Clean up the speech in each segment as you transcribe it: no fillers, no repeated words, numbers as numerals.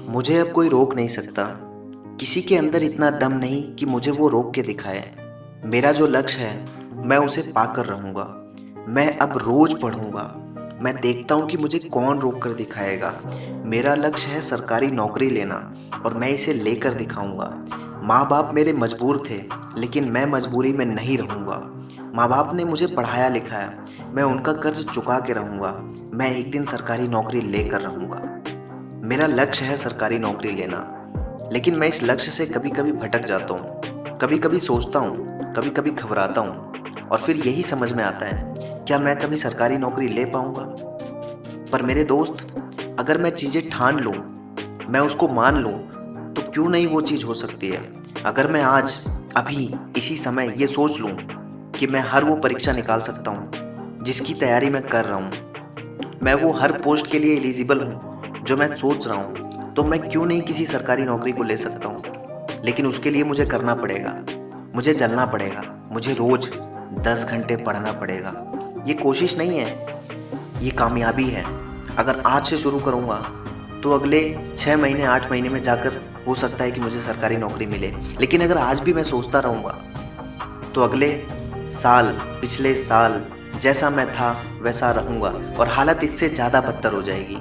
मुझे अब कोई रोक नहीं सकता। किसी के अंदर इतना दम नहीं कि मुझे वो रोक के दिखाए। मेरा जो लक्ष्य है मैं उसे पाकर रहूँगा। मैं अब रोज पढ़ूँगा। मैं देखता हूँ कि मुझे कौन रोक कर दिखाएगा। मेरा लक्ष्य है सरकारी नौकरी लेना और मैं इसे लेकर दिखाऊँगा। माँ बाप मेरे मजबूर थे, लेकिन मैं मजबूरी में नहीं रहूँगा। माँ बाप ने मुझे पढ़ाया लिखाया, मैं उनका कर्ज चुका के रहूँगा। मैं एक दिन सरकारी नौकरी लेकर रहूँगा। मेरा लक्ष्य है सरकारी नौकरी लेना, लेकिन मैं इस लक्ष्य से कभी-कभी भटक जाता हूँ। कभी-कभी सोचता हूँ, कभी-कभी घबराता हूँ और फिर यही समझ में आता है, क्या मैं कभी सरकारी नौकरी ले पाऊँगा? पर मेरे दोस्त, अगर मैं चीज़ें ठान लूँ, मैं उसको मान लूँ, तो क्यों नहीं वो चीज़ हो सकती है? अगर मैं आज, अभी, इसी समय ये सोच लूँ कि मैं हर वो परीक्षा निकाल सकता हूँ, जिसकी तैयारी मैं कर रहा हूँ। मैं वो हर पोस्ट के लिए एलिजिबल हूँ जो मैं सोच रहा हूँ, तो मैं क्यों नहीं किसी सरकारी नौकरी को ले सकता हूँ। लेकिन उसके लिए मुझे करना पड़ेगा, मुझे जलना पड़ेगा, मुझे रोज 10 घंटे पढ़ना पड़ेगा। ये कोशिश नहीं है, ये कामयाबी है। अगर आज से शुरू करूँगा तो अगले 6 महीने 8 महीने में जाकर हो सकता है कि मुझे सरकारी नौकरी मिले। लेकिन अगर आज भी मैं सोचता रहूँगा तो अगले साल, पिछले साल जैसा मैं था वैसा रहूँगा और हालत इससे ज़्यादा बदतर हो जाएगी।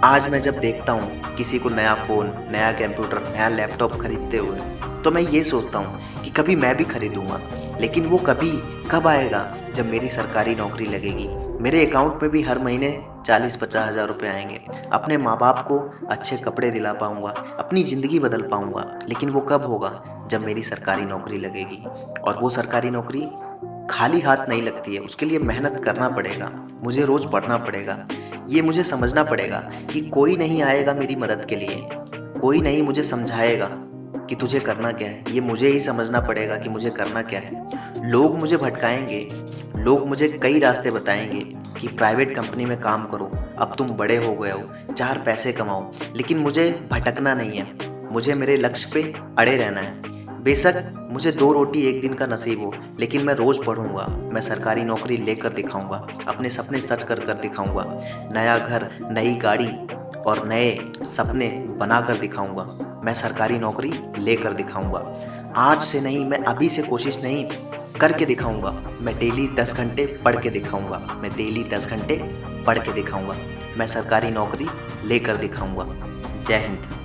आज मैं जब देखता हूँ किसी को नया फ़ोन, नया कंप्यूटर, नया लैपटॉप खरीदते हुए, तो मैं ये सोचता हूँ कि कभी मैं भी खरीदूँगा। लेकिन वो कभी कब आएगा जब मेरी सरकारी नौकरी लगेगी। मेरे अकाउंट में भी हर महीने 40-50 हज़ार रुपये आएंगे। अपने माँ बाप को अच्छे कपड़े दिला पाऊँगा, अपनी ज़िंदगी बदल पाऊँगा। लेकिन वो कब होगा? जब मेरी सरकारी नौकरी लगेगी। और वो सरकारी नौकरी खाली हाथ नहीं लगती है, उसके लिए मेहनत करना पड़ेगा, मुझे रोज़ पढ़ना पड़ेगा। ये मुझे समझना पड़ेगा कि कोई नहीं आएगा मेरी मदद के लिए, कोई नहीं मुझे समझाएगा कि तुझे करना क्या है। ये मुझे ही समझना पड़ेगा कि मुझे करना क्या है। लोग मुझे भटकाएँगे, लोग मुझे कई रास्ते बताएँगे कि प्राइवेट कंपनी में काम करो, अब तुम बड़े हो गए हो, 4 पैसे कमाओ। लेकिन मुझे भटकना नहीं है, मुझे मेरे लक्ष्य पे अड़े रहना है। बेशक मुझे 2 रोटी एक दिन का नसीब हो, लेकिन मैं रोज़ पढ़ूँगा, मैं सरकारी नौकरी लेकर दिखाऊँगा, अपने सपने सच कर कर दिखाऊँगा। नया घर, नई गाड़ी और नए सपने बनाकर दिखाऊँगा। मैं सरकारी नौकरी लेकर दिखाऊँगा। आज से नहीं, मैं अभी से कोशिश नहीं, करके दिखाऊँगा। मैं डेली 10 घंटे पढ़ के दिखाऊँगा। मैं डेली 10 घंटे पढ़ के दिखाऊँगा। मैं सरकारी नौकरी लेकर दिखाऊँगा। जय हिंद।